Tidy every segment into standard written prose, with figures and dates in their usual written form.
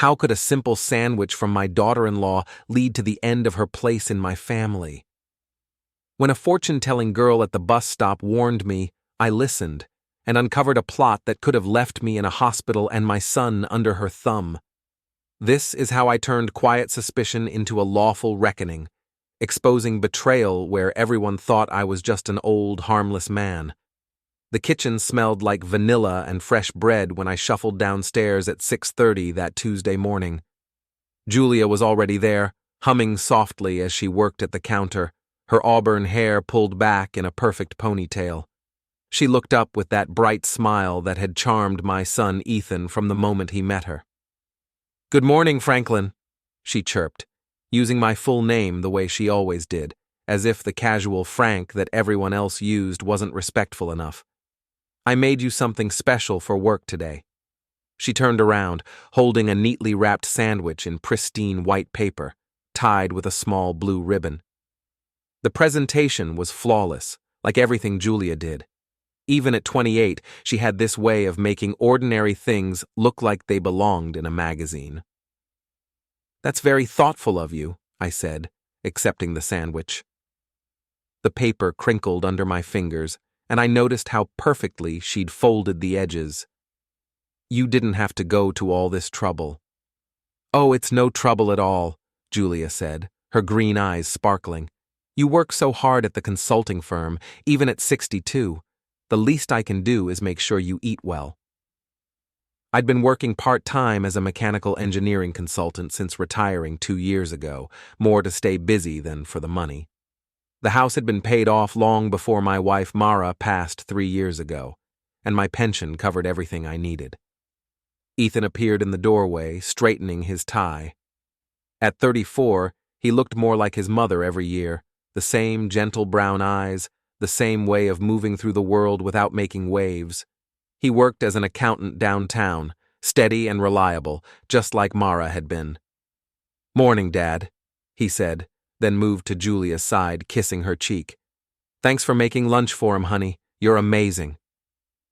How could a simple sandwich from my daughter-in-law lead to the end of her place in my family? When a fortune-telling girl at the bus stop warned me, I listened and uncovered a plot that could have left me in a hospital and my son under her thumb. This is how I turned quiet suspicion into a lawful reckoning, exposing betrayal where everyone thought I was just an old, harmless man. The kitchen smelled like vanilla and fresh bread when I shuffled downstairs at 6:30 that Tuesday morning. Julia was already there, humming softly as she worked at the counter, her auburn hair pulled back in a perfect ponytail. She looked up with that bright smile that had charmed my son Ethan from the moment he met her. "Good morning, Franklin," she chirped, using my full name the way she always did, as if the casual Frank that everyone else used wasn't respectful enough. "I made you something special for work today." She turned around, holding a neatly wrapped sandwich in pristine white paper, tied with a small blue ribbon. The presentation was flawless, like everything Julia did. Even at 28, she had this way of making ordinary things look like they belonged in a magazine. "That's very thoughtful of you," I said, accepting the sandwich. The paper crinkled under my fingers, and I noticed how perfectly she'd folded the edges. "You didn't have to go to all this trouble." "Oh, it's no trouble at all," Julia said, her green eyes sparkling. "You work so hard at the consulting firm, even at 62. The least I can do is make sure you eat well." I'd been working part-time as a mechanical engineering consultant since retiring 2 years ago, more to stay busy than for the money. The house had been paid off long before my wife Mara passed 3 years ago, and my pension covered everything I needed. Ethan appeared in the doorway, straightening his tie. At 34, he looked more like his mother every year, the same gentle brown eyes, the same way of moving through the world without making waves. He worked as an accountant downtown, steady and reliable, just like Mara had been. "Morning, Dad," he said, then moved to Julia's side, kissing her cheek. "Thanks for making lunch for him, honey. You're amazing."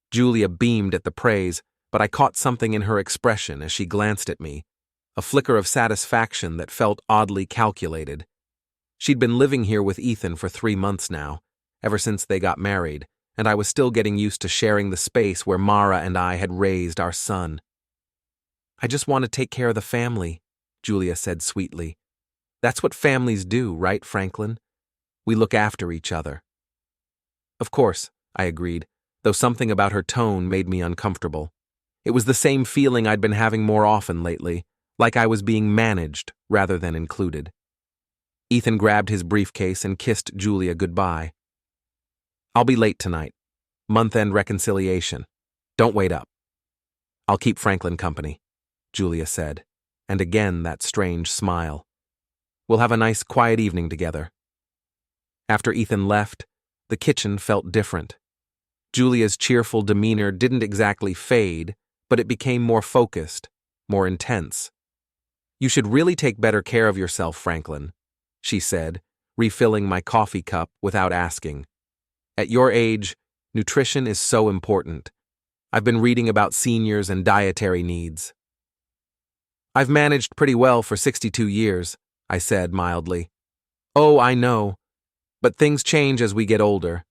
Julia beamed at the praise, but I caught something in her expression as she glanced at me, a flicker of satisfaction that felt oddly calculated. She'd been living here with Ethan for 3 months now, ever since they got married, and I was still getting used to sharing the space where Mara and I had raised our son. "I just want to take care of the family," Julia said sweetly. "That's what families do, right, Franklin? We look after each other." "Of course," I agreed, though something about her tone made me uncomfortable. It was the same feeling I'd been having more often lately, like I was being managed rather than included. Ethan grabbed his briefcase and kissed Julia goodbye. "I'll be late tonight. Month-end reconciliation. Don't wait up." "I'll keep Franklin company," Julia said, and again that strange smile. "We'll have a nice, quiet evening together." After Ethan left, the kitchen felt different. Julia's cheerful demeanor didn't exactly fade, but it became more focused, more intense. "You should really take better care of yourself, Franklin," she said, refilling my coffee cup without asking. "At your age, nutrition is so important. I've been reading about seniors and dietary needs." "I've managed pretty well for 62 years, I said mildly. "Oh, I know. But things change as we get older.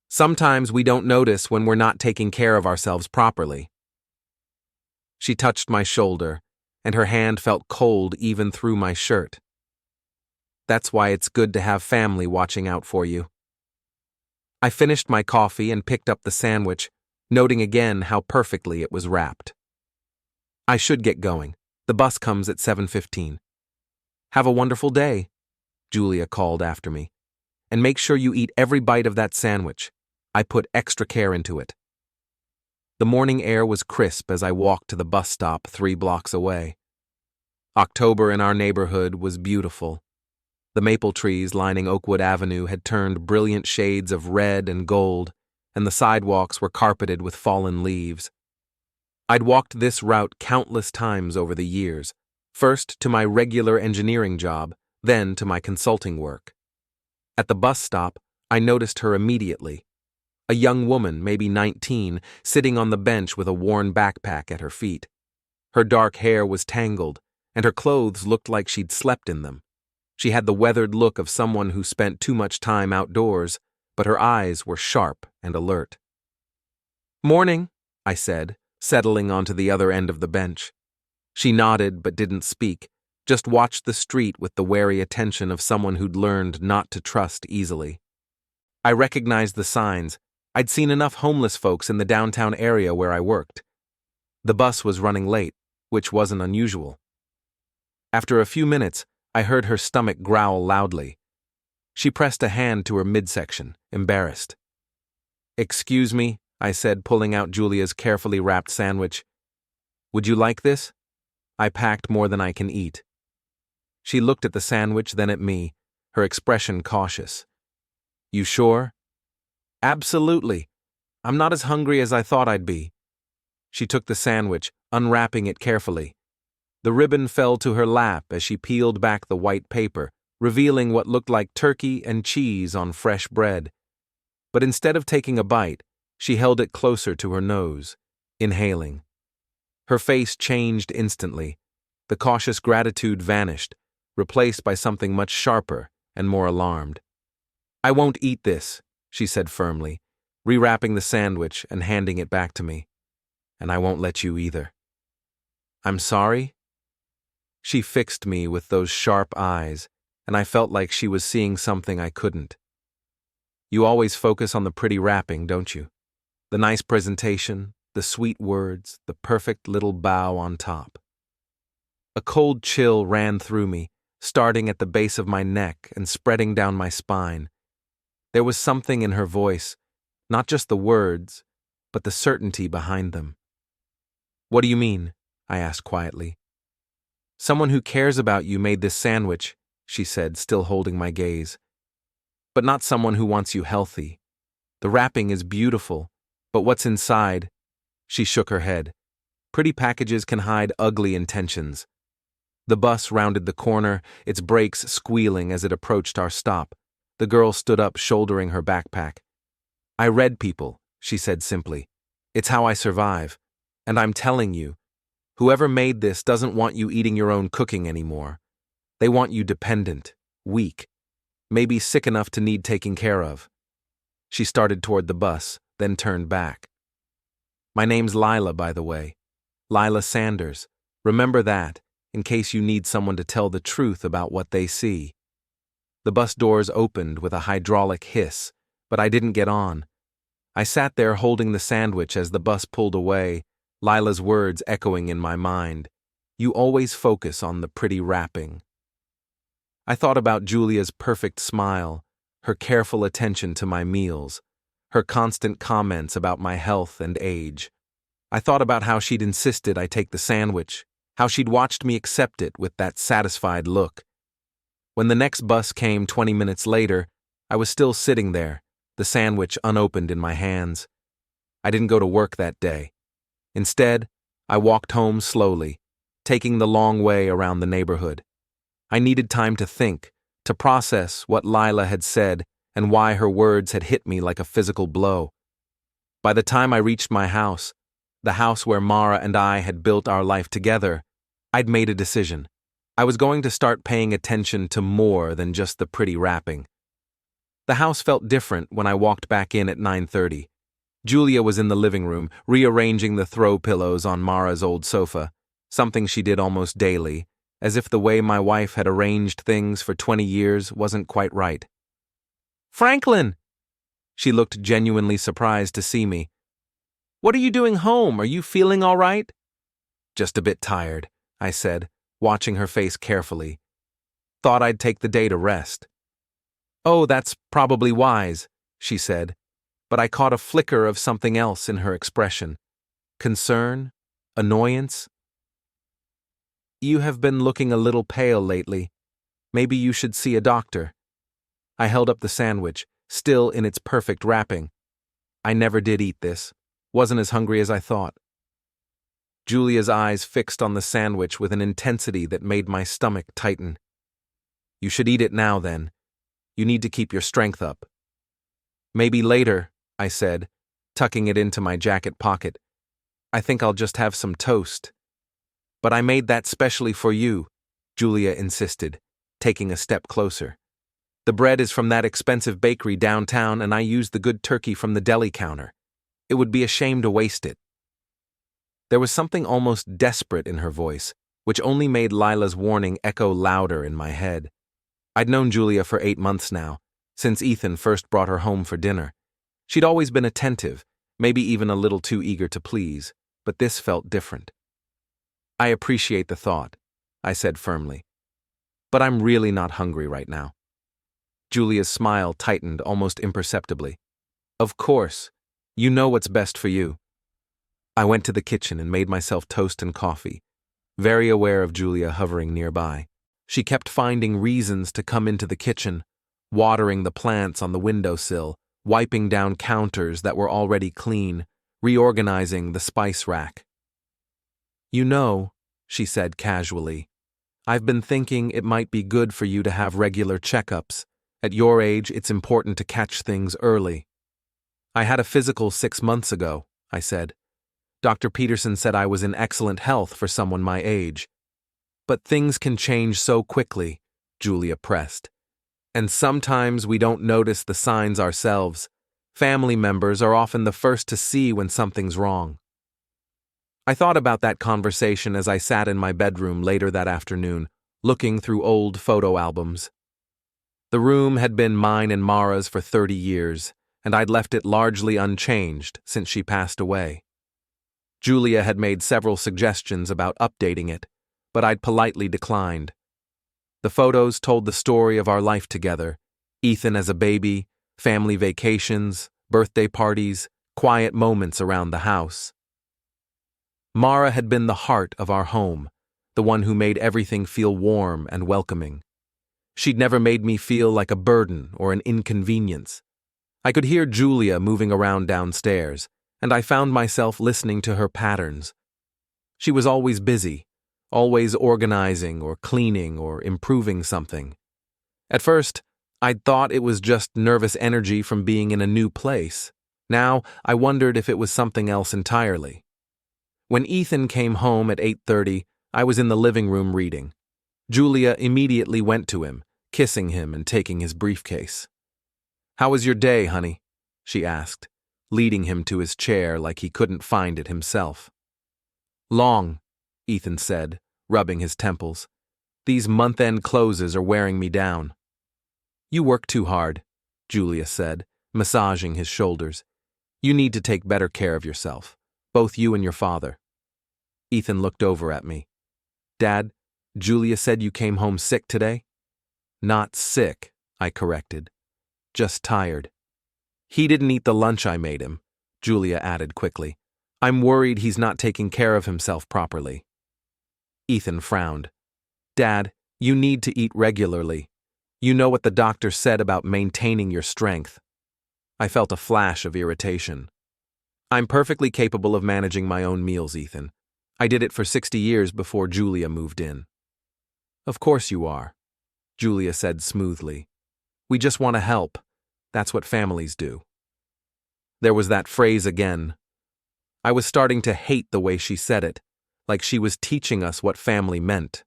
Sometimes we don't notice when we're not taking care of ourselves properly." She touched my shoulder, and her hand felt cold even through my shirt. "That's why it's good to have family watching out for you." I finished my coffee and picked up the sandwich, noting again how perfectly it was wrapped. "I should get going. The bus comes at 7:15. "Have a wonderful day," Julia called after me. "And make sure you eat every bite of that sandwich. I put extra care into it." The morning air was crisp as I walked to the bus stop 3 blocks away. October in our neighborhood was beautiful. The maple trees lining Oakwood Avenue had turned brilliant shades of red and gold, and the sidewalks were carpeted with fallen leaves. I'd walked this route countless times over the years, first to my regular engineering job, then to my consulting work. At the bus stop, I noticed her immediately. A young woman, maybe 19, sitting on the bench with a worn backpack at her feet. Her dark hair was tangled, and her clothes looked like she'd slept in them. She had the weathered look of someone who spent too much time outdoors, but her eyes were sharp and alert. "Morning," I said, settling onto the other end of the bench. She nodded but didn't speak, just watched the street with the wary attention of someone who'd learned not to trust easily. I recognized the signs. I'd seen enough homeless folks in the downtown area where I worked. The bus was running late, which wasn't unusual. After a few minutes, I heard her stomach growl loudly. She pressed a hand to her midsection, embarrassed. "Excuse me," I said, pulling out Julia's carefully wrapped sandwich. "Would you like this? I packed more than I can eat." She looked at the sandwich, then at me, her expression cautious. "You sure?" "Absolutely. I'm not as hungry as I thought I'd be." She took the sandwich, unwrapping it carefully. The ribbon fell to her lap as she peeled back the white paper, revealing what looked like turkey and cheese on fresh bread. But instead of taking a bite, she held it closer to her nose, inhaling. Her face changed instantly. The cautious gratitude vanished, replaced by something much sharper and more alarmed. "I won't eat this," she said firmly, rewrapping the sandwich and handing it back to me. "And I won't let you either." "I'm sorry?" She fixed me with those sharp eyes, and I felt like she was seeing something I couldn't. "You always focus on the pretty wrapping, don't you? The nice presentation, the sweet words, the perfect little bow on top." A cold chill ran through me, starting at the base of my neck and spreading down my spine. There was something in her voice, not just the words, but the certainty behind them. "What do you mean?" I asked quietly. "Someone who cares about you made this sandwich," she said, still holding my gaze. "But not someone who wants you healthy. The wrapping is beautiful, but what's inside?" She shook her head. "Pretty packages can hide ugly intentions." The bus rounded the corner, its brakes squealing as it approached our stop. The girl stood up, shouldering her backpack. "I read people," she said simply. "It's how I survive. And I'm telling you, whoever made this doesn't want you eating your own cooking anymore. They want you dependent, weak, maybe sick enough to need taking care of." She started toward the bus, then turned back. "My name's Lila, by the way. Lila Sanders. Remember that, in case you need someone to tell the truth about what they see." The bus doors opened with a hydraulic hiss, but I didn't get on. I sat there holding the sandwich as the bus pulled away, Lila's words echoing in my mind. "You always focus on the pretty wrapping." I thought about Julia's perfect smile, her careful attention to my meals, her constant comments about my health and age. I thought about how she'd insisted I take the sandwich, how she'd watched me accept it with that satisfied look. When the next bus came 20 minutes later, I was still sitting there, the sandwich unopened in my hands. I didn't go to work that day. Instead, I walked home slowly, taking the long way around the neighborhood. I needed time to think, to process what Lila had said and why her words had hit me like a physical blow. By the time I reached my house, the house where Mara and I had built our life together, I'd made a decision. I was going to start paying attention to more than just the pretty wrapping. The house felt different when I walked back in at 9:30. Julia was in the living room, rearranging the throw pillows on Mara's old sofa, something she did almost daily, as if the way my wife had arranged things for 20 years wasn't quite right. "Franklin!" She looked genuinely surprised to see me. "What are you doing home? Are you feeling all right?" "Just a bit tired," I said, watching her face carefully. "Thought I'd take the day to rest." "Oh, that's probably wise," she said, but I caught a flicker of something else in her expression. Concern? Annoyance? "You have been looking a little pale lately. Maybe you should see a doctor." I held up the sandwich, still in its perfect wrapping. I never did eat this. Wasn't as hungry as I thought. Julia's eyes fixed on the sandwich with an intensity that made my stomach tighten. "You should eat it now, then. You need to keep your strength up." "Maybe later," I said, tucking it into my jacket pocket. "I think I'll just have some toast." But I made that specially for you, Julia insisted, taking a step closer. The bread is from that expensive bakery downtown, and I used the good turkey from the deli counter. It would be a shame to waste it. There was something almost desperate in her voice, which only made Lila's warning echo louder in my head. I'd known Julia for 8 months now, since Ethan first brought her home for dinner. She'd always been attentive, maybe even a little too eager to please, but this felt different. I appreciate the thought, I said firmly. But I'm really not hungry right now. Julia's smile tightened almost imperceptibly. Of course. You know what's best for you. I went to the kitchen and made myself toast and coffee, very aware of Julia hovering nearby. She kept finding reasons to come into the kitchen, watering the plants on the windowsill, wiping down counters that were already clean, reorganizing the spice rack. You know, she said casually, I've been thinking it might be good for you to have regular checkups. At your age, it's important to catch things early. I had a physical 6 months ago, I said. Dr. Peterson said I was in excellent health for someone my age. But things can change so quickly, Julia pressed. And sometimes we don't notice the signs ourselves. Family members are often the first to see when something's wrong. I thought about that conversation as I sat in my bedroom later that afternoon, looking through old photo albums. The room had been mine and Mara's for 30 years, and I'd left it largely unchanged since she passed away. Julia had made several suggestions about updating it, but I'd politely declined. The photos told the story of our life together, Ethan as a baby, family vacations, birthday parties, quiet moments around the house. Mara had been the heart of our home, the one who made everything feel warm and welcoming. She'd never made me feel like a burden or an inconvenience. I could hear Julia moving around downstairs, and I found myself listening to her patterns. She was always busy, always organizing or cleaning or improving something. At first, I'd thought it was just nervous energy from being in a new place. Now, I wondered if it was something else entirely. When Ethan came home at 8:30, I was in the living room reading. Julia immediately went to him, kissing him and taking his briefcase. "How was your day, honey?" she asked, leading him to his chair like he couldn't find it himself. "Long," Ethan said, rubbing his temples. "These month-end closes are wearing me down." "You work too hard," Julia said, massaging his shoulders. "You need to take better care of yourself, both you and your father." Ethan looked over at me. "Dad, Julia said you came home sick today?" "Not sick," I corrected. "Just tired." "He didn't eat the lunch I made him," Julia added quickly. "I'm worried he's not taking care of himself properly." Ethan frowned. "Dad, you need to eat regularly. You know what the doctor said about maintaining your strength." I felt a flash of irritation. "I'm perfectly capable of managing my own meals, Ethan. I did it for 60 years before Julia moved in." "Of course you are," Julia said smoothly. "We just want to help. That's what families do." There was that phrase again. I was starting to hate the way she said it, like she was teaching us what family meant.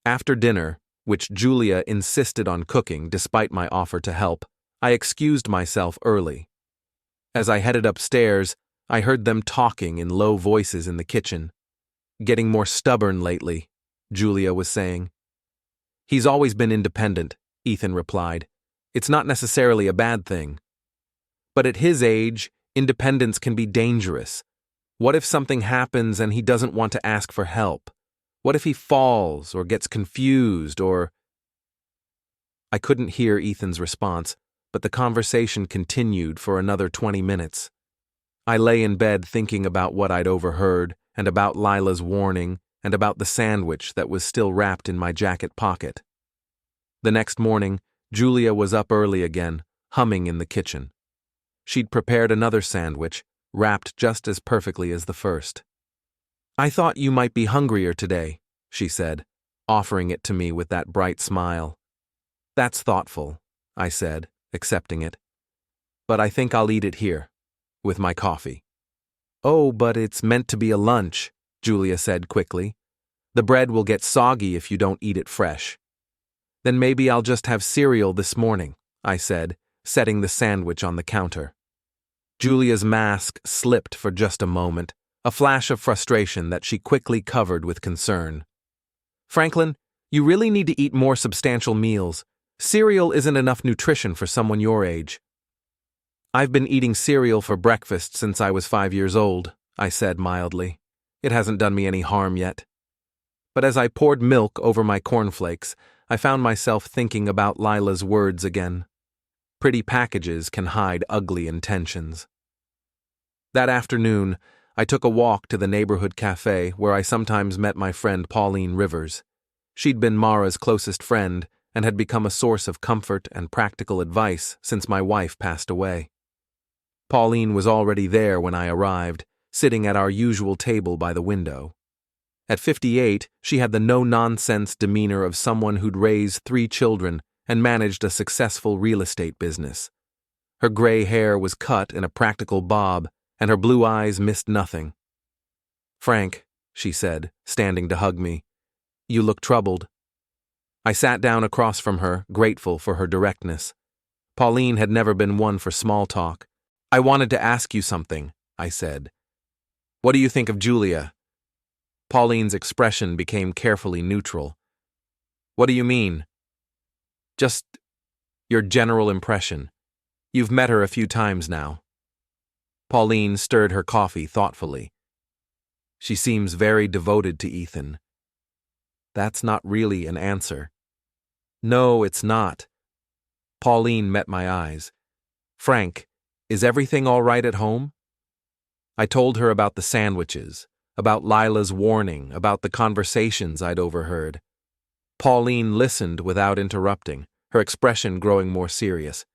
After dinner, which Julia insisted on cooking despite my offer to help, I excused myself early. As I headed upstairs, I heard them talking in low voices in the kitchen. "Getting more stubborn lately," Julia was saying. "He's always been independent," Ethan replied. "It's not necessarily a bad thing. But at his age, independence can be dangerous. What if something happens and he doesn't want to ask for help? What if he falls or gets confused or—" I couldn't hear Ethan's response, but the conversation continued for another 20 minutes. I lay in bed thinking about what I'd overheard, and about Lila's warning, and about the sandwich that was still wrapped in my jacket pocket. The next morning, Julia was up early again, humming in the kitchen. She'd prepared another sandwich, wrapped just as perfectly as the first. "I thought you might be hungrier today," she said, offering it to me with that bright smile. "That's thoughtful," I said, accepting it. "But I think I'll eat it here, with my coffee." "Oh, but it's meant to be a lunch," Julia said quickly. The bread will get soggy if you don't eat it fresh. Then maybe I'll just have cereal this morning, I said, setting the sandwich on the counter. Julia's mask slipped for just a moment, a flash of frustration that she quickly covered with concern. Franklin, you really need to eat more substantial meals. Cereal isn't enough nutrition for someone your age. I've been eating cereal for breakfast since I was 5 years old, I said mildly. It hasn't done me any harm yet. But as I poured milk over my cornflakes, I found myself thinking about Lila's words again. Pretty packages can hide ugly intentions. That afternoon, I took a walk to the neighborhood cafe where I sometimes met my friend Pauline Rivers. She'd been Mara's closest friend and had become a source of comfort and practical advice since my wife passed away. Pauline was already there when I arrived, sitting at our usual table by the window. At 58, she had the no-nonsense demeanor of someone who'd raised 3 children and managed a successful real estate business. Her gray hair was cut in a practical bob, and her blue eyes missed nothing. "Frank," she said, standing to hug me, "you look troubled." I sat down across from her, grateful for her directness. Pauline had never been one for small talk. "I wanted to ask you something," I said. "What do you think of Julia?" Pauline's expression became carefully neutral. "What do you mean?" "Just your general impression. You've met her a few times now." Pauline stirred her coffee thoughtfully. "She seems very devoted to Ethan." That's not really an answer. "No, it's not." Pauline met my eyes. "Frank, is everything all right at home?" I told her about the sandwiches, about Lila's warning, about the conversations I'd overheard. Pauline listened without interrupting, her expression growing more serious.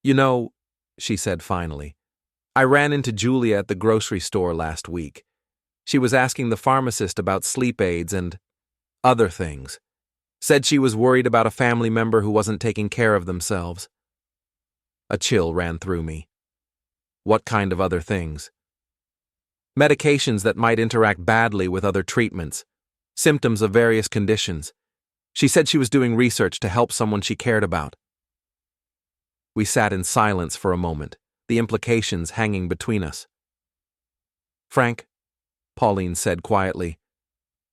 "You know," she said finally, "I ran into Julia at the grocery store last week. She was asking the pharmacist about sleep aids and other things. Said she was worried about a family member who wasn't taking care of themselves." A chill ran through me. "What kind of other things?" "Medications that might interact badly with other treatments, symptoms of various conditions. She said she was doing research to help someone she cared about." We sat in silence for a moment, the implications hanging between us. "Frank," Pauline said quietly,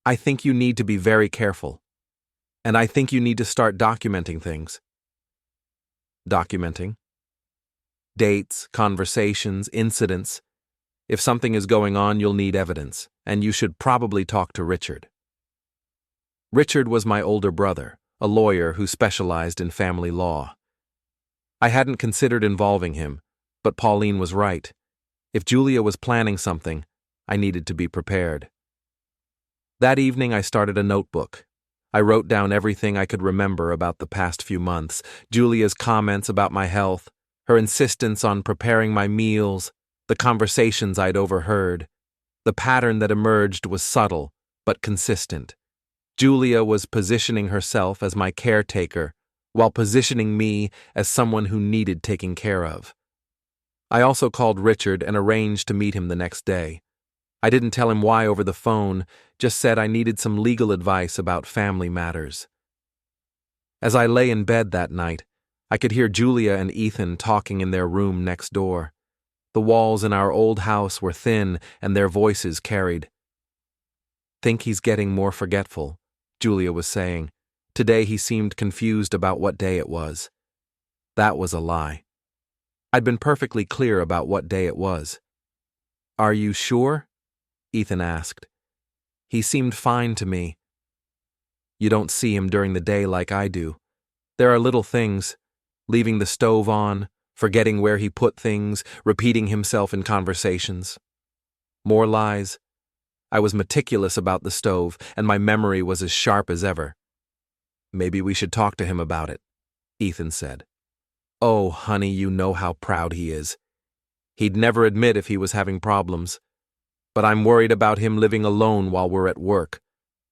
"I think you need to be very careful. And I think you need to start documenting things." "Documenting?" "Dates, conversations, incidents. If something is going on, you'll need evidence, and you should probably talk to Richard." Richard was my older brother, a lawyer who specialized in family law. I hadn't considered involving him, but Pauline was right. If Julia was planning something, I needed to be prepared. That evening I started a notebook. I wrote down everything I could remember about the past few months, Julia's comments about my health, her insistence on preparing my meals, the conversations I'd overheard. The pattern that emerged was subtle, but consistent. Julia was positioning herself as my caretaker, while positioning me as someone who needed taking care of. I also called Richard and arranged to meet him the next day. I didn't tell him why over the phone, just said I needed some legal advice about family matters. As I lay in bed that night, I could hear Julia and Ethan talking in their room next door. The walls in our old house were thin and their voices carried. "Think he's getting more forgetful," Julia was saying. Today he seemed confused about what day it was. That was a lie. I'd been perfectly clear about what day it was. "Are you sure?" Ethan asked. "He seemed fine to me." "You don't see him during the day like I do. There are little things, leaving the stove on, forgetting where he put things, repeating himself in conversations. More lies. I was meticulous about the stove, and my memory was as sharp as ever." "Maybe we should talk to him about it," Ethan said. "Oh, honey, you know how proud he is. He'd never admit if he was having problems. But I'm worried about him living alone while we're at work.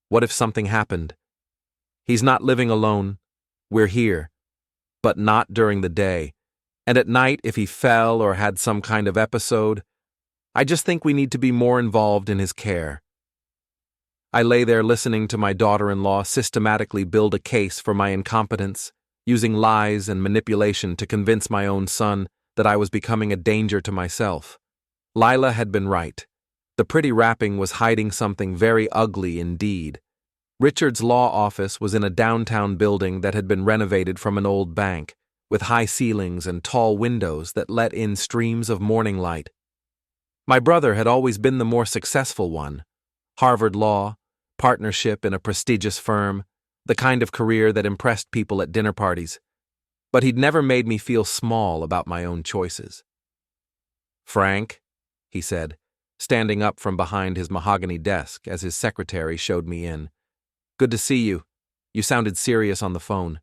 What if something happened? He's not living alone. We're here. But not during the day. And at night, if he fell or had some kind of episode, I just think we need to be more involved in his care. I lay there listening to my daughter-in-law systematically build a case for my incompetence, using lies and manipulation to convince my own son that I was becoming a danger to myself. Lila had been right. The pretty wrapping was hiding something very ugly indeed. Richard's law office was in a downtown building that had been renovated from an old bank, with high ceilings and tall windows that let in streams of morning light. My brother had always been the more successful one. Harvard Law, partnership in a prestigious firm, the kind of career that impressed people at dinner parties. But he'd never made me feel small about my own choices. "Frank," he said, standing up from behind his mahogany desk as his secretary showed me in. "Good to see you. You sounded serious on the phone."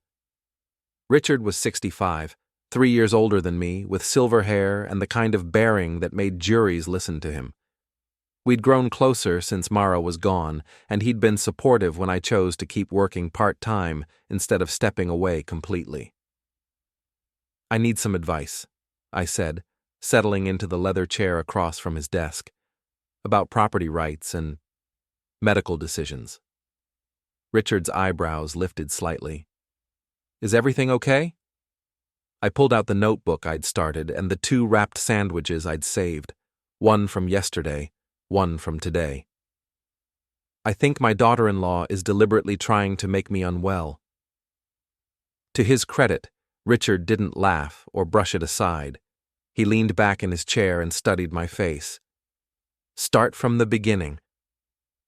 Richard was 65, 3 years older than me, with silver hair and the kind of bearing that made juries listen to him. We'd grown closer since Mara was gone, and he'd been supportive when I chose to keep working part-time instead of stepping away completely. "I need some advice," I said, settling into the leather chair across from his desk, "about property rights and medical decisions." Richard's eyebrows lifted slightly. "Is everything okay?" I pulled out the notebook I'd started and the 2 wrapped sandwiches I'd saved, one from yesterday, one from today. "I think my daughter-in-law is deliberately trying to make me unwell." To his credit, Richard didn't laugh or brush it aside. He leaned back in his chair and studied my face. "Start from the beginning."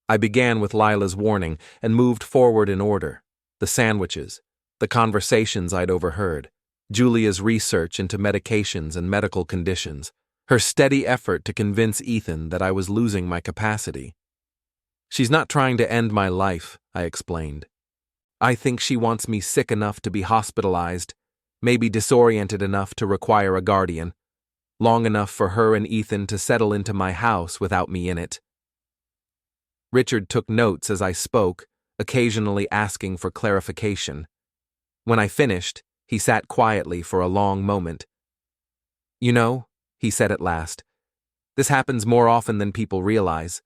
I began with Lila's warning and moved forward in order. The sandwiches, the conversations I'd overheard, Julia's research into medications and medical conditions, her steady effort to convince Ethan that I was losing my capacity. "She's not trying to end my life," I explained. "I think she wants me sick enough to be hospitalized, maybe disoriented enough to require a guardian, long enough for her and Ethan to settle into my house without me in it." Richard took notes as I spoke, occasionally asking for clarification. When I finished, he sat quietly for a long moment. "You know," he said at last, "this happens more often than people realize.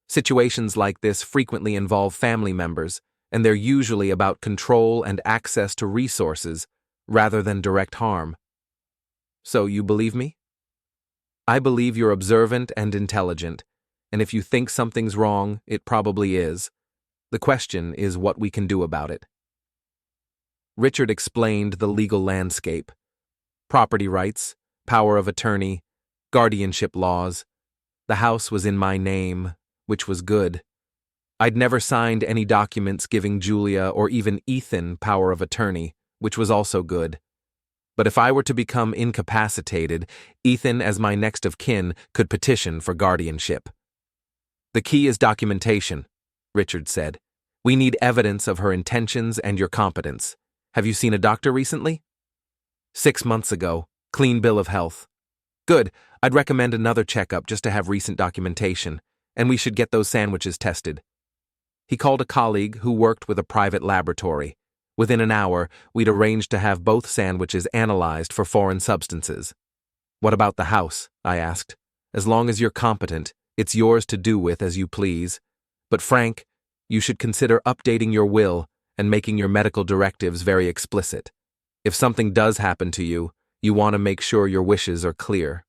Situations like this frequently involve family members, and they're usually about control and access to resources, rather than direct harm." "So you believe me?" "I believe you're observant and intelligent, and if you think something's wrong, it probably is. The question is what we can do about it." Richard explained the legal landscape. Property rights, power of attorney, guardianship laws. The house was in my name, which was good. I'd never signed any documents giving Julia or even Ethan power of attorney, which was also good. But if I were to become incapacitated, Ethan, as my next of kin, could petition for guardianship. "The key is documentation," Richard said. "We need evidence of her intentions and your competence. Have you seen a doctor recently?" 6 months ago. Clean bill of health." "Good. I'd recommend another checkup just to have recent documentation, and we should get those sandwiches tested." He called a colleague who worked with a private laboratory. Within an hour, we'd arranged to have both sandwiches analyzed for foreign substances. "What about the house?" I asked. "As long as you're competent, it's yours to do with as you please. But Frank, you should consider updating your will and making your medical directives very explicit. If something does happen to you, you want to make sure your wishes are clear."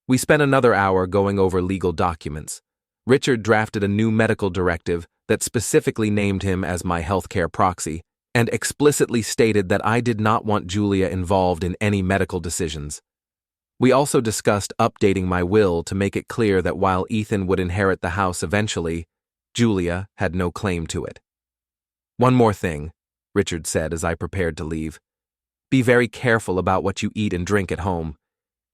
We spent another hour going over legal documents. Richard drafted a new medical directive that specifically named him as my healthcare proxy and explicitly stated that I did not want Julia involved in any medical decisions. We also discussed updating my will to make it clear that while Ethan would inherit the house eventually, Julia had no claim to it. "One more thing," Richard said as I prepared to leave. "Be very careful about what you eat and drink at home.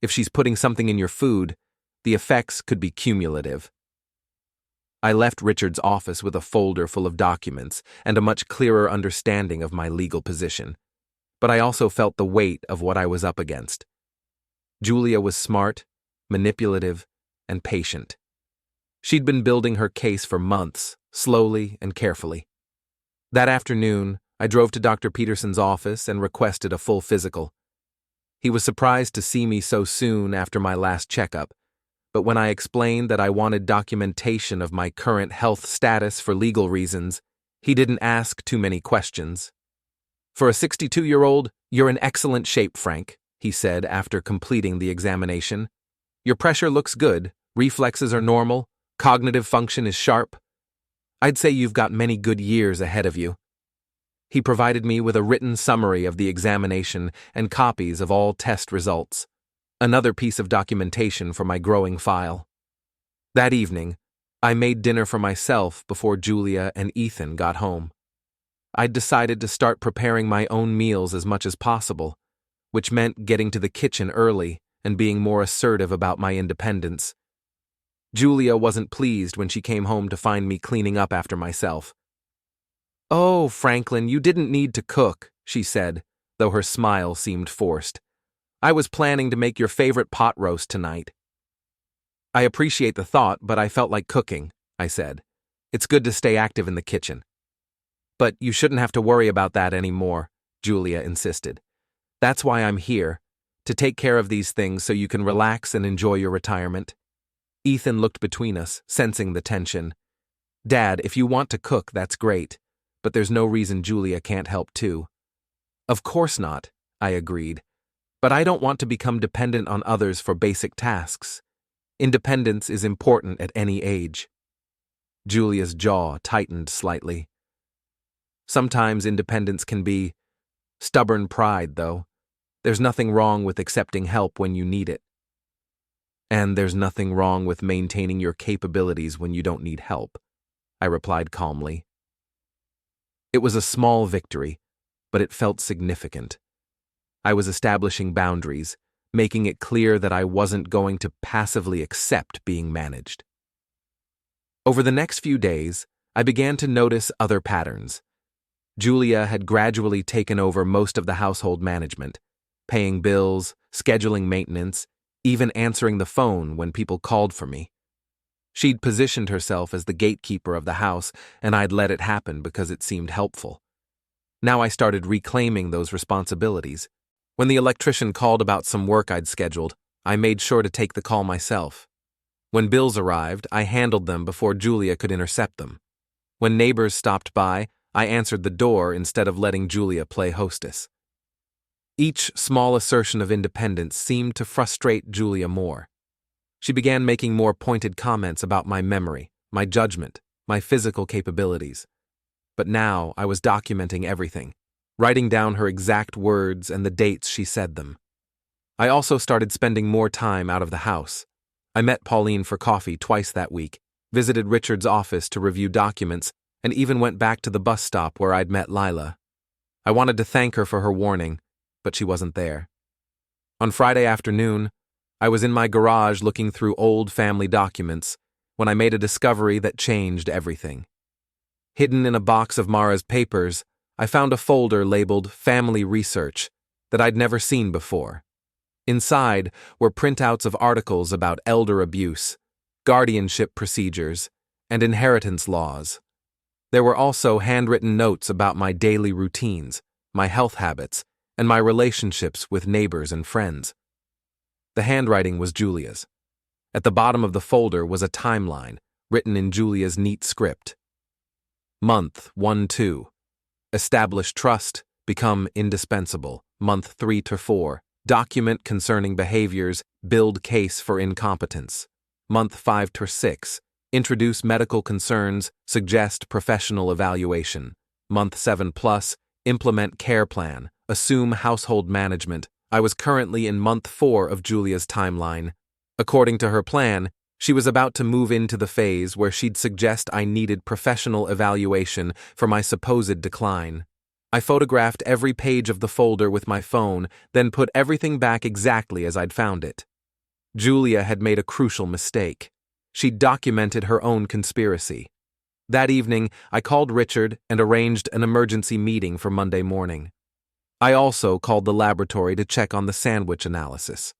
If she's putting something in your food, the effects could be cumulative." I left Richard's office with a folder full of documents and a much clearer understanding of my legal position. But I also felt the weight of what I was up against. Julia was smart, manipulative, and patient. She'd been building her case for months, slowly and carefully. That afternoon, I drove to Dr. Peterson's office and requested a full physical. He was surprised to see me so soon after my last checkup, but when I explained that I wanted documentation of my current health status for legal reasons, he didn't ask too many questions. "For a 62-year-old, you're in excellent shape, Frank," he said after completing the examination. "Your pressure looks good, reflexes are normal, cognitive function is sharp. I'd say you've got many good years ahead of you." He provided me with a written summary of the examination and copies of all test results, another piece of documentation for my growing file. That evening, I made dinner for myself before Julia and Ethan got home. I'd decided to start preparing my own meals as much as possible, which meant getting to the kitchen early and being more assertive about my independence. Julia wasn't pleased when she came home to find me cleaning up after myself. "Oh, Franklin, you didn't need to cook," she said, though her smile seemed forced. "I was planning to make your favorite pot roast tonight." "I appreciate the thought, but I felt like cooking," I said. "It's good to stay active in the kitchen." "But you shouldn't have to worry about that anymore," Julia insisted. "That's why I'm here, to take care of these things so you can relax and enjoy your retirement." Ethan looked between us, sensing the tension. "Dad, if you want to cook, that's great, but there's no reason Julia can't help too." "Of course not," I agreed, "but I don't want to become dependent on others for basic tasks. Independence is important at any age." Julia's jaw tightened slightly. "Sometimes independence can be stubborn pride, though. There's nothing wrong with accepting help when you need it. And there's nothing wrong with maintaining your capabilities when you don't need help," I replied calmly. It was a small victory, but it felt significant. I was establishing boundaries, making it clear that I wasn't going to passively accept being managed. Over the next few days, I began to notice other patterns. Julia had gradually taken over most of the household management, paying bills, scheduling maintenance, even answering the phone when people called for me. She'd positioned herself as the gatekeeper of the house, and I'd let it happen because it seemed helpful. Now I started reclaiming those responsibilities. When the electrician called about some work I'd scheduled, I made sure to take the call myself. When bills arrived, I handled them before Julia could intercept them. When neighbors stopped by, I answered the door instead of letting Julia play hostess. Each small assertion of independence seemed to frustrate Julia more. She began making more pointed comments about my memory, my judgment, my physical capabilities. But now I was documenting everything, writing down her exact words and the dates she said them. I also started spending more time out of the house. I met Pauline for coffee twice that week, visited Richard's office to review documents, and even went back to the bus stop where I'd met Lila. I wanted to thank her for her warning, but she wasn't there. On Friday afternoon, I was in my garage looking through old family documents when I made a discovery that changed everything. Hidden in a box of Mara's papers, I found a folder labeled Family Research that I'd never seen before. Inside were printouts of articles about elder abuse, guardianship procedures, and inheritance laws. There were also handwritten notes about my daily routines, my health habits, and my relationships with neighbors and friends. The handwriting was Julia's. At the bottom of the folder was a timeline, written in Julia's neat script. Month 1-2. Establish trust, become indispensable. Month 3-4. Document concerning behaviors, build case for incompetence. Month 5-6. Introduce medical concerns, suggest professional evaluation. Month 7+. Implement care plan, assume household management. I was currently in month 4 of Julia's timeline. According to her plan, she was about to move into the phase where she'd suggest I needed professional evaluation for my supposed decline. I photographed every page of the folder with my phone, then put everything back exactly as I'd found it. Julia had made a crucial mistake. She'd documented her own conspiracy. That evening, I called Richard and arranged an emergency meeting for Monday morning. I also called the laboratory to check on the sandwich analysis.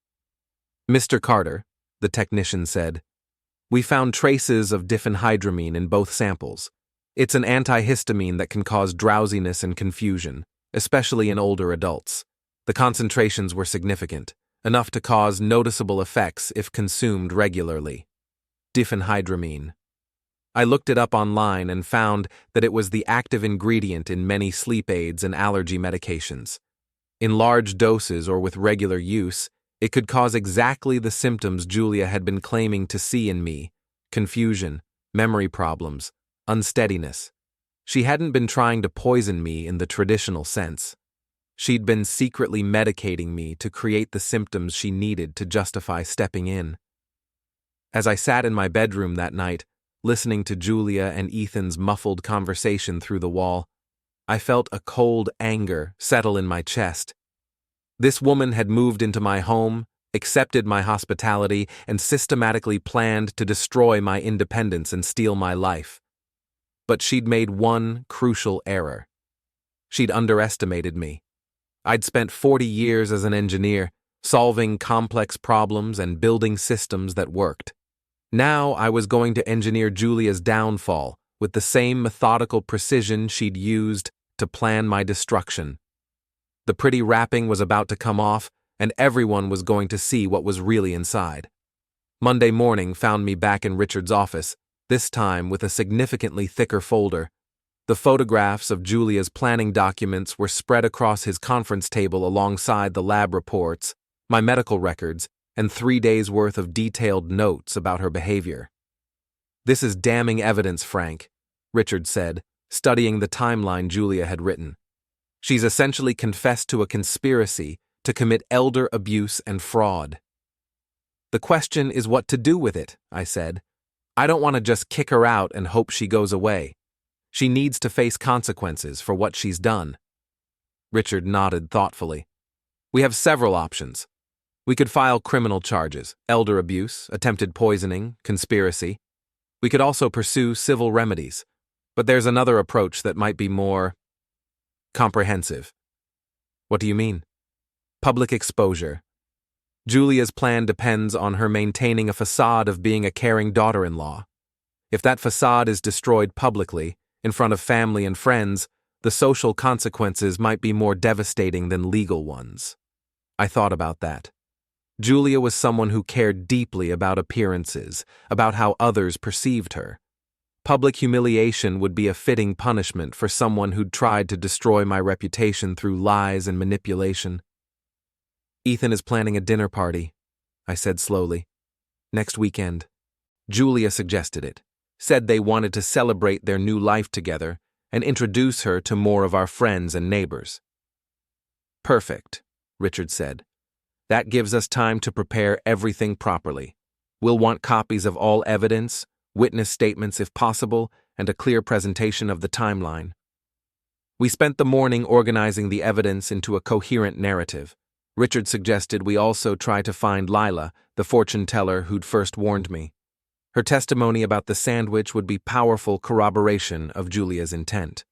"Mr. Carter," the technician said, "we found traces of diphenhydramine in both samples. It's an antihistamine that can cause drowsiness and confusion, especially in older adults. The concentrations were significant, enough to cause noticeable effects if consumed regularly. Diphenhydramine. I looked it up online and found that it was the active ingredient in many sleep aids and allergy medications. In large doses or with regular use, it could cause exactly the symptoms Julia had been claiming to see in me: confusion, memory problems, unsteadiness. She hadn't been trying to poison me in the traditional sense. She'd been secretly medicating me to create the symptoms she needed to justify stepping in. As I sat in my bedroom that night, listening to Julia and Ethan's muffled conversation through the wall, I felt a cold anger settle in my chest. This woman had moved into my home, accepted my hospitality, and systematically planned to destroy my independence and steal my life. But she'd made one crucial error. She'd underestimated me. I'd spent 40 years as an engineer, solving complex problems and building systems that worked. Now I was going to engineer Julia's downfall with the same methodical precision she'd used to plan my destruction. The pretty wrapping was about to come off, and everyone was going to see what was really inside. Monday morning found me back in Richard's office, this time with a significantly thicker folder. The photographs of Julia's planning documents were spread across his conference table alongside the lab reports, my medical records, and 3 days' worth of detailed notes about her behavior. "This is damning evidence, Frank," Richard said, studying the timeline Julia had written. "She's essentially confessed to a conspiracy to commit elder abuse and fraud." "The question is what to do with it," I said. "I don't want to just kick her out and hope she goes away. She needs to face consequences for what she's done." Richard nodded thoughtfully. "We have several options. We could file criminal charges: elder abuse, attempted poisoning, conspiracy. We could also pursue civil remedies. But there's another approach that might be more comprehensive." "What do you mean?" "Public exposure. Julia's plan depends on her maintaining a facade of being a caring daughter-in-law. If that facade is destroyed publicly, in front of family and friends, the social consequences might be more devastating than legal ones." I thought about that. Julia was someone who cared deeply about appearances, about how others perceived her. Public humiliation would be a fitting punishment for someone who'd tried to destroy my reputation through lies and manipulation. "Ethan is planning a dinner party," I said slowly. "Next weekend." Julia suggested it, said they wanted to celebrate their new life together and introduce her to more of our friends and neighbors. "Perfect," Richard said. "That gives us time to prepare everything properly. We'll want copies of all evidence, witness statements if possible, and a clear presentation of the timeline." We spent the morning organizing the evidence into a coherent narrative. Richard suggested we also try to find Lila, the fortune teller who'd first warned me. Her testimony about the sandwich would be powerful corroboration of Julia's intent.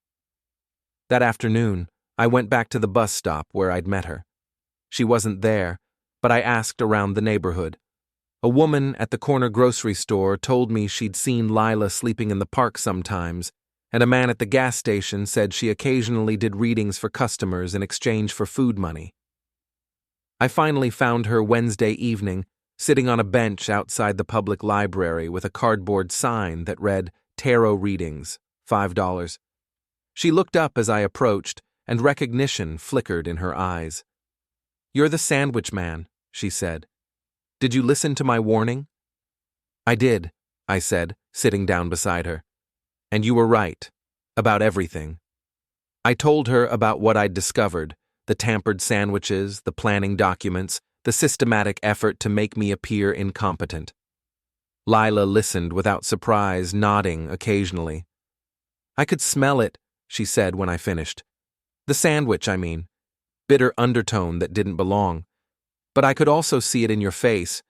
That afternoon, I went back to the bus stop where I'd met her. She wasn't there, but I asked around the neighborhood. A woman at the corner grocery store told me she'd seen Lila sleeping in the park sometimes, and a man at the gas station said she occasionally did readings for customers in exchange for food money. I finally found her Wednesday evening, sitting on a bench outside the public library with a cardboard sign that read, "Tarot Readings, $5. She looked up as I approached, and recognition flickered in her eyes. "You're the sandwich man," she said. "Did you listen to my warning?" "I did," I said, sitting down beside her. "And you were right. About everything." I told her about what I'd discovered: the tampered sandwiches, the planning documents, the systematic effort to make me appear incompetent. Lila listened without surprise, nodding occasionally. "I could smell it," she said when I finished. "The sandwich, I mean. Bitter undertone that didn't belong. But I could also see it in your face.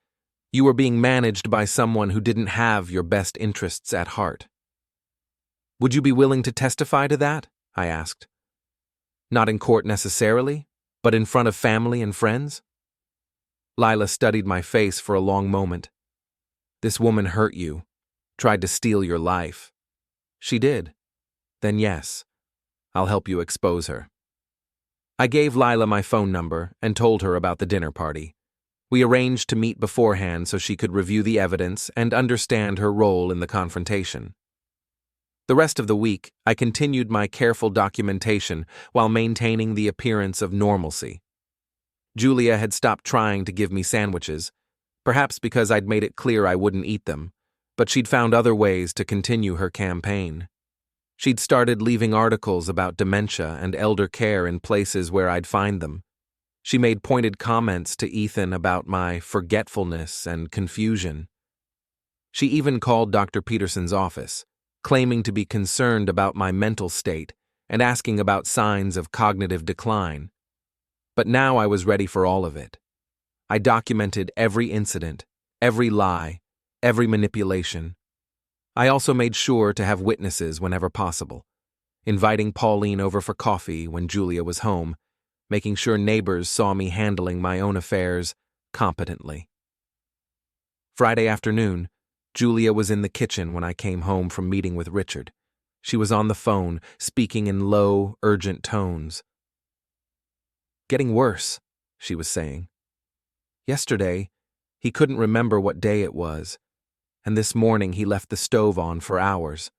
You were being managed by someone who didn't have your best interests at heart." "Would you be willing to testify to that?" I asked. "Not in court necessarily, but in front of family and friends?" Lila studied my face for a long moment. "This woman hurt you, tried to steal your life." "She did." "Then yes, I'll help you expose her." I gave Lila my phone number and told her about the dinner party. We arranged to meet beforehand so she could review the evidence and understand her role in the confrontation. The rest of the week, I continued my careful documentation while maintaining the appearance of normalcy. Julia had stopped trying to give me sandwiches, perhaps because I'd made it clear I wouldn't eat them, but she'd found other ways to continue her campaign. She'd started leaving articles about dementia and elder care in places where I'd find them. She made pointed comments to Ethan about my forgetfulness and confusion. She even called Dr. Peterson's office, claiming to be concerned about my mental state and asking about signs of cognitive decline. But now I was ready for all of it. I documented every incident, every lie, every manipulation. I also made sure to have witnesses whenever possible, inviting Pauline over for coffee when Julia was home, making sure neighbors saw me handling my own affairs competently. Friday afternoon, Julia was in the kitchen when I came home from meeting with Richard. She was on the phone, speaking in low, urgent tones. "Getting worse," she was saying. "Yesterday, he couldn't remember what day it was, and this morning he left the stove on for hours.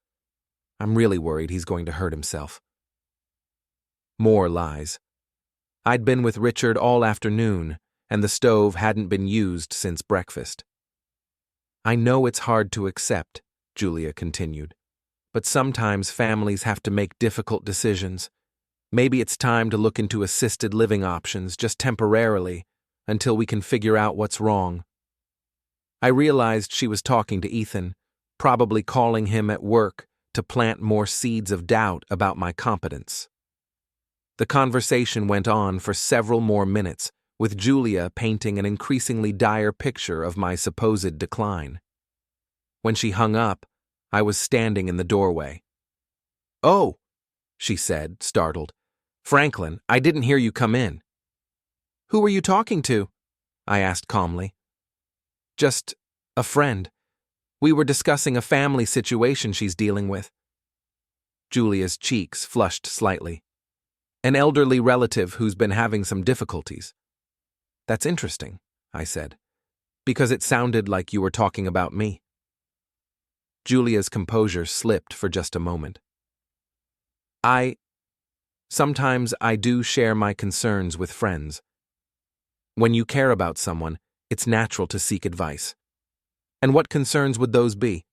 I'm really worried he's going to hurt himself." More lies. I'd been with Richard all afternoon, and the stove hadn't been used since breakfast. "I know it's hard to accept," Julia continued, "but sometimes families have to make difficult decisions. Maybe it's time to look into assisted living options just temporarily, until we can figure out what's wrong." I realized she was talking to Ethan, probably calling him at work to plant more seeds of doubt about my competence. The conversation went on for several more minutes, with Julia painting an increasingly dire picture of my supposed decline. When she hung up, I was standing in the doorway. "Oh," she said, startled. "Franklin, I didn't hear you come in." "Who were you talking to?" I asked calmly. "Just a friend. We were discussing a family situation she's dealing with." Julia's cheeks flushed slightly. "An elderly relative who's been having some difficulties." "That's interesting," I said, "because it sounded like you were talking about me." Julia's composure slipped for just a moment. Sometimes I do share my concerns with friends. When you care about someone, it's natural to seek advice." "And what concerns would those be?"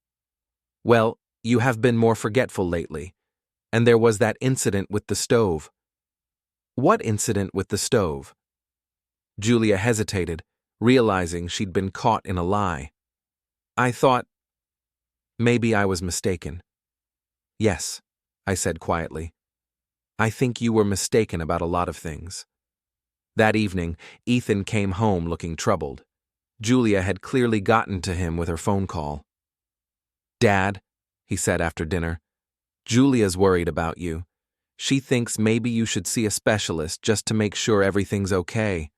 "Well, you have been more forgetful lately, and there was that incident with the stove." "What incident with the stove?" Julia hesitated, realizing she'd been caught in a lie. "I thought maybe I was mistaken." "Yes," I said quietly. "I think you were mistaken about a lot of things." That evening, Ethan came home looking troubled. Julia had clearly gotten to him with her phone call. "Dad," he said after dinner, "Julia's worried about you. She thinks maybe you should see a specialist just to make sure everything's okay."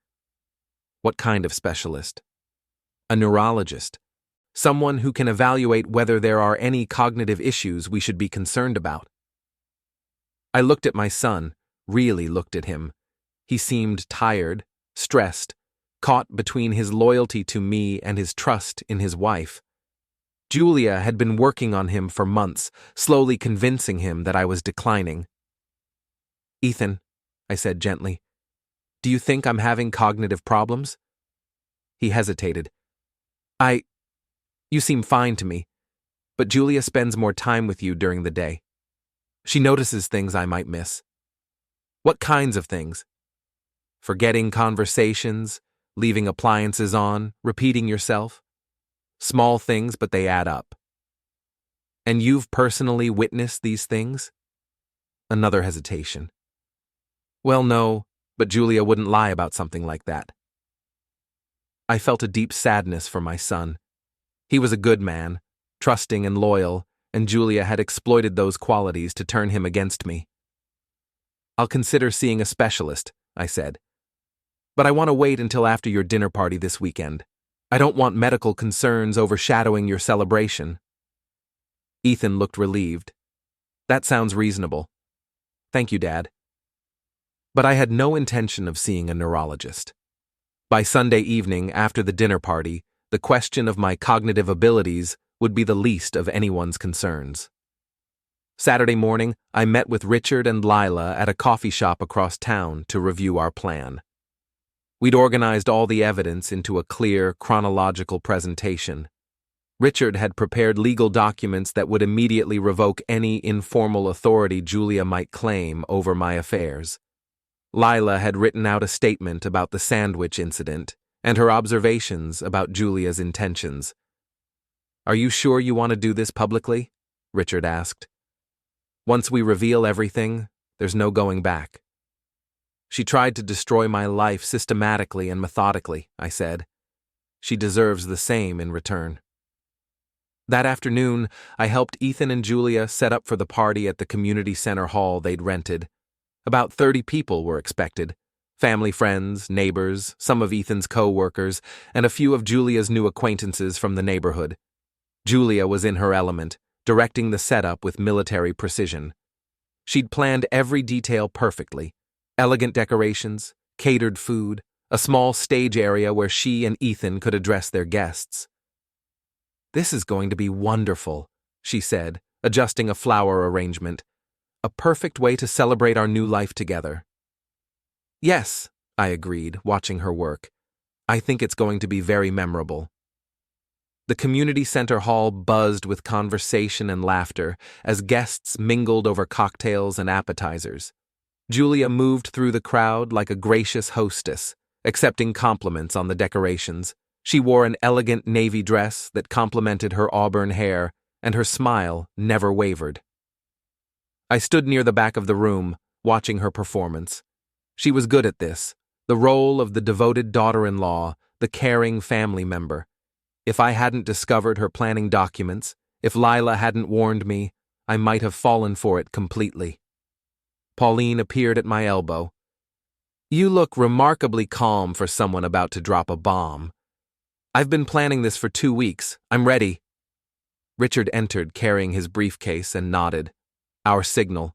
"What kind of specialist?" "A neurologist. Someone who can evaluate whether there are any cognitive issues we should be concerned about." I looked at my son, really looked at him. He seemed tired, stressed, caught between his loyalty to me and his trust in his wife. Julia had been working on him for months, slowly convincing him that I was declining. "Ethan," I said gently, "do you think I'm having cognitive problems?" He hesitated. You seem fine to me, but Julia spends more time with you during the day. She notices things I might miss." "What kinds of things?" "Forgetting conversations, leaving appliances on, repeating yourself. Small things, but they add up." "And you've personally witnessed these things?" Another hesitation. "Well, no, but Julia wouldn't lie about something like that." I felt a deep sadness for my son. He was a good man, trusting and loyal, and Julia had exploited those qualities to turn him against me. "I'll consider seeing a specialist," I said. "But I want to wait until after your dinner party this weekend. I don't want medical concerns overshadowing your celebration." Ethan looked relieved. "That sounds reasonable. Thank you, Dad." But I had no intention of seeing a neurologist. By Sunday evening, after the dinner party, the question of my cognitive abilities would be the least of anyone's concerns. Saturday morning, I met with Richard and Lila at a coffee shop across town to review our plan. We'd organized all the evidence into a clear, chronological presentation. Richard had prepared legal documents that would immediately revoke any informal authority Julia might claim over my affairs. Lila had written out a statement about the sandwich incident and her observations about Julia's intentions. "Are you sure you want to do this publicly?" Richard asked. "Once we reveal everything, there's no going back." "She tried to destroy my life systematically and methodically," I said. "She deserves the same in return." That afternoon, I helped Ethan and Julia set up for the party at the community center hall they'd rented. About 30 people were expected. Family friends, neighbors, some of Ethan's co-workers, and a few of Julia's new acquaintances from the neighborhood. Julia was in her element, directing the setup with military precision. She'd planned every detail perfectly: elegant decorations, catered food, a small stage area where she and Ethan could address their guests. "This is going to be wonderful," she said, adjusting a flower arrangement. "A perfect way to celebrate our new life together." "Yes," I agreed, watching her work. "I think it's going to be very memorable." The community center hall buzzed with conversation and laughter as guests mingled over cocktails and appetizers. Julia moved through the crowd like a gracious hostess, accepting compliments on the decorations. She wore an elegant navy dress that complemented her auburn hair, and her smile never wavered. I stood near the back of the room, watching her performance. She was good at this, the role of the devoted daughter-in-law, the caring family member. If I hadn't discovered her planning documents, if Lila hadn't warned me, I might have fallen for it completely. Pauline appeared at my elbow. "You look remarkably calm for someone about to drop a bomb." "I've been planning this for 2 weeks. I'm ready." Richard entered carrying his briefcase and nodded. Our signal.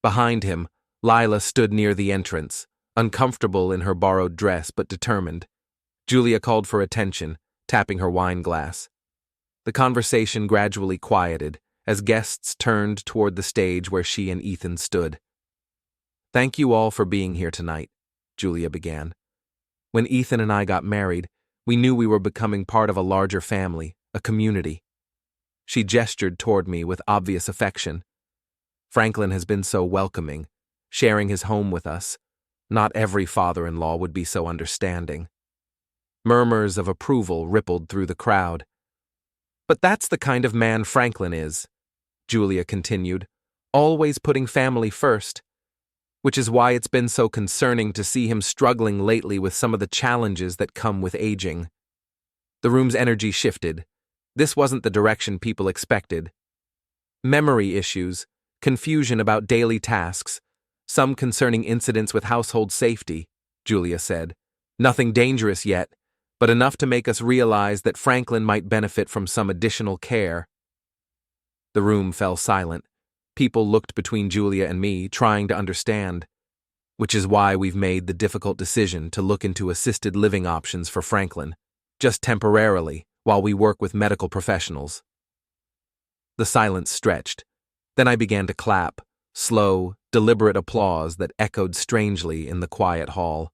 Behind him, Lila stood near the entrance, uncomfortable in her borrowed dress but determined. Julia called for attention, tapping her wine glass. The conversation gradually quieted as guests turned toward the stage where she and Ethan stood. "Thank you all for being here tonight," Julia began. "When Ethan and I got married, we knew we were becoming part of a larger family, a community." She gestured toward me with obvious affection. "Franklin has been so welcoming, sharing his home with us. Not every father-in-law would be so understanding." Murmurs of approval rippled through the crowd. "But that's the kind of man Franklin is," Julia continued, "always putting family first. Which is why it's been so concerning to see him struggling lately with some of the challenges that come with aging." The room's energy shifted. This wasn't the direction people expected. "Memory issues, confusion about daily tasks, some concerning incidents with household safety," Julia said. "Nothing dangerous yet, but enough to make us realize that Franklin might benefit from some additional care." The room fell silent. People looked between Julia and me, trying to understand. "Which is why we've made the difficult decision to look into assisted living options for Franklin, just temporarily, while we work with medical professionals." The silence stretched. Then I began to clap, slow, deliberate applause that echoed strangely in the quiet hall.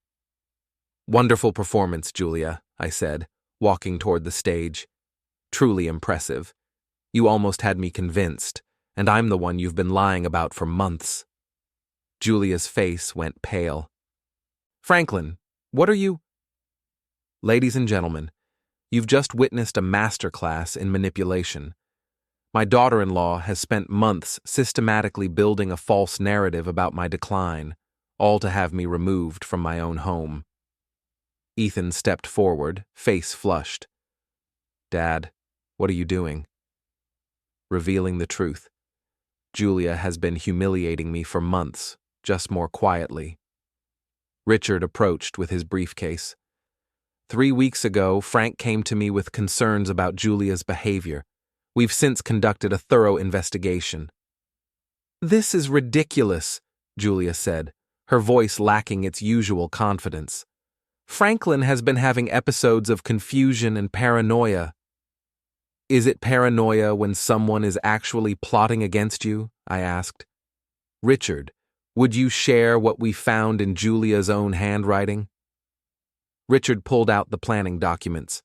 "Wonderful performance, Julia," I said, walking toward the stage. "Truly impressive. You almost had me convinced, and I'm the one you've been lying about for months." Julia's face went pale. "Franklin, what are you—" "Ladies and gentlemen, you've just witnessed a masterclass in manipulation. My daughter-in-law has spent months systematically building a false narrative about my decline, all to have me removed from my own home." Ethan stepped forward, face flushed. "Dad, what are you doing?" "Revealing the truth. Julia has been humiliating me for months, just more quietly." Richard approached with his briefcase. 3 weeks ago, Frank came to me with concerns about Julia's behavior. We've since conducted a thorough investigation." "This is ridiculous," Julia said, her voice lacking its usual confidence. Franklin has been having episodes of confusion and paranoia. Is it paranoia when someone is actually plotting against you? I asked. Richard, would you share what we found in Julia's own handwriting? Richard pulled out the planning documents.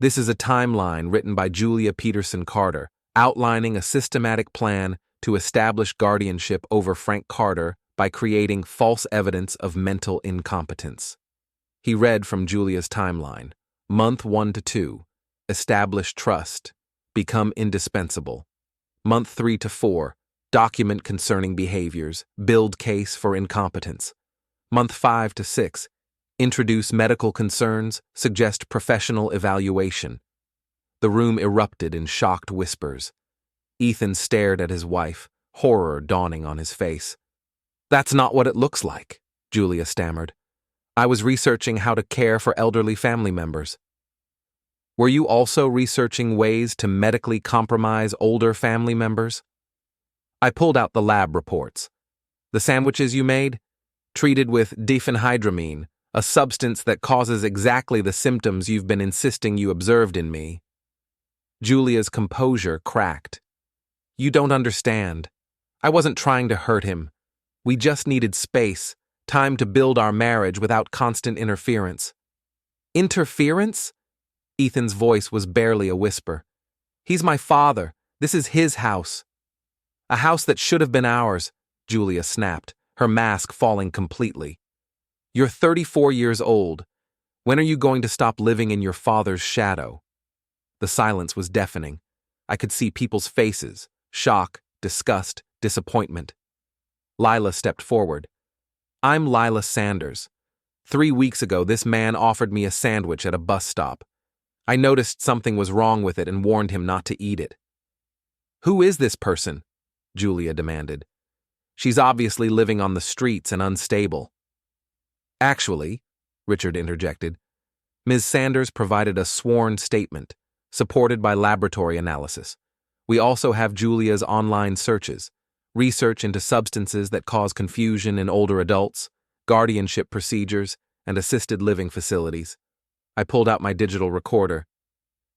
This is a timeline written by Julia Peterson Carter, outlining a systematic plan to establish guardianship over Frank Carter by creating false evidence of mental incompetence. He read from Julia's timeline. Month 1 to 2. Establish trust. Become indispensable. Month 3 to 4. Document concerning behaviors. Build case for incompetence. Month 5 to 6. Introduce medical concerns. Suggest professional evaluation. The room erupted in shocked whispers. Ethan stared at his wife, horror dawning on his face. That's not what it looks like, Julia stammered. I was researching how to care for elderly family members. Were you also researching ways to medically compromise older family members? I pulled out the lab reports. The sandwiches you made? Treated with diphenhydramine, a substance that causes exactly the symptoms you've been insisting you observed in me. Julia's composure cracked. You don't understand. I wasn't trying to hurt him. We just needed space, time to build our marriage without constant interference. Interference? Ethan's voice was barely a whisper. He's my father. This is his house. A house that should have been ours, Julia snapped, her mask falling completely. You're 34 years old. When are you going to stop living in your father's shadow? The silence was deafening. I could see people's faces, shock, disgust, disappointment. Lila stepped forward. I'm Lila Sanders. 3 weeks ago, this man offered me a sandwich at a bus stop. I noticed something was wrong with it and warned him not to eat it. Who is this person? Julia demanded. She's obviously living on the streets and unstable. Actually, Richard interjected, Ms. Sanders provided a sworn statement, supported by laboratory analysis. We also have Julia's online searches, research into substances that cause confusion in older adults, guardianship procedures, and assisted living facilities. I pulled out my digital recorder.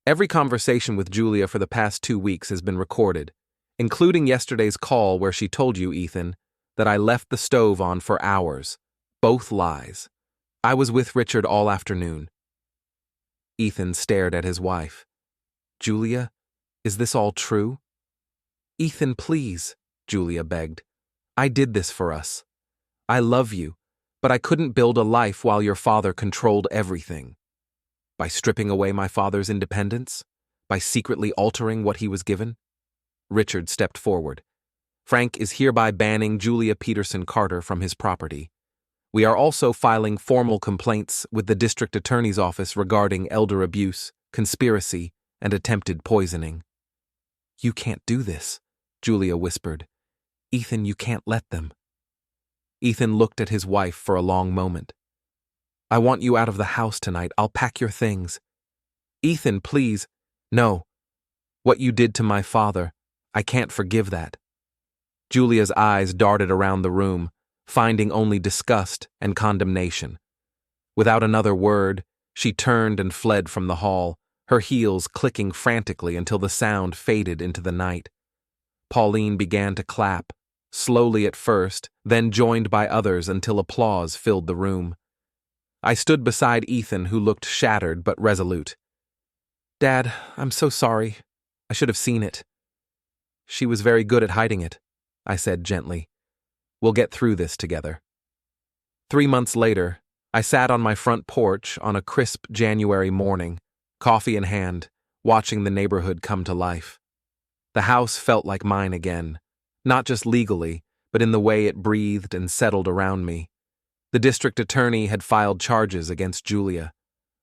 Every conversation with Julia for the past 2 weeks has been recorded, including yesterday's call where she told you, Ethan, that I left the stove on for hours. Both lies. I was with Richard all afternoon. Ethan stared at his wife. Julia, is this all true? Ethan, please, Julia begged. I did this for us. I love you, but I couldn't build a life while your father controlled everything. By stripping away my father's independence? By secretly altering what he was given? Richard stepped forward. Frank is hereby banning Julia Peterson Carter from his property. We are also filing formal complaints with the district attorney's office regarding elder abuse, conspiracy, and attempted poisoning. You can't do this, Julia whispered. Ethan, you can't let them. Ethan looked at his wife for a long moment. I want you out of the house tonight. I'll pack your things. Ethan, please. No. What you did to my father, I can't forgive that. Julia's eyes darted around the room, finding only disgust and condemnation. Without another word, she turned and fled from the hall, her heels clicking frantically until the sound faded into the night. Pauline began to clap, slowly at first, then joined by others until applause filled the room. I stood beside Ethan, who looked shattered but resolute. Dad, I'm so sorry. I should have seen it. She was very good at hiding it, I said gently. We'll get through this together. 3 months later, I sat on my front porch on a crisp January morning, coffee in hand, watching the neighborhood come to life. The house felt like mine again, not just legally, but in the way it breathed and settled around me. The district attorney had filed charges against Julia.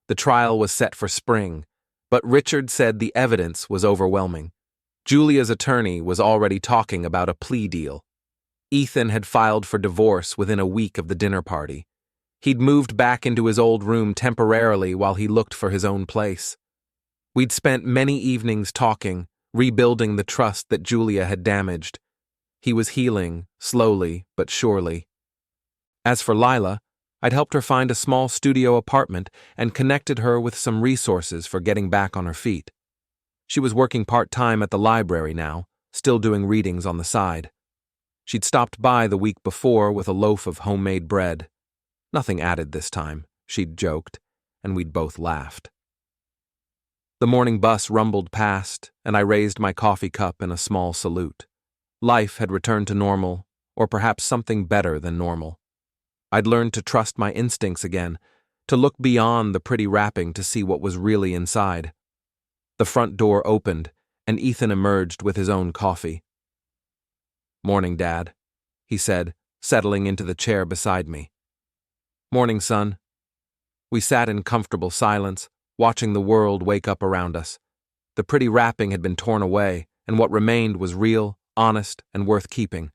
The trial was set for spring, but Richard said the evidence was overwhelming. Julia's attorney was already talking about a plea deal. Ethan had filed for divorce within a week of the dinner party. He'd moved back into his old room temporarily while he looked for his own place. We'd spent many evenings talking, rebuilding the trust that Julia had damaged. He was healing, slowly but surely. As for Lila, I'd helped her find a small studio apartment and connected her with some resources for getting back on her feet. She was working part-time at the library now, still doing readings on the side. She'd stopped by the week before with a loaf of homemade bread. Nothing added this time, she'd joked, and we'd both laughed. The morning bus rumbled past, and I raised my coffee cup in a small salute. Life had returned to normal, or perhaps something better than normal. I'd learned to trust my instincts again, to look beyond the pretty wrapping to see what was really inside. The front door opened, and Ethan emerged with his own coffee. "Morning, Dad," he said, settling into the chair beside me. "Morning, son." We sat in comfortable silence, watching the world wake up around us. The pretty wrapping had been torn away, and what remained was real, honest, and worth keeping.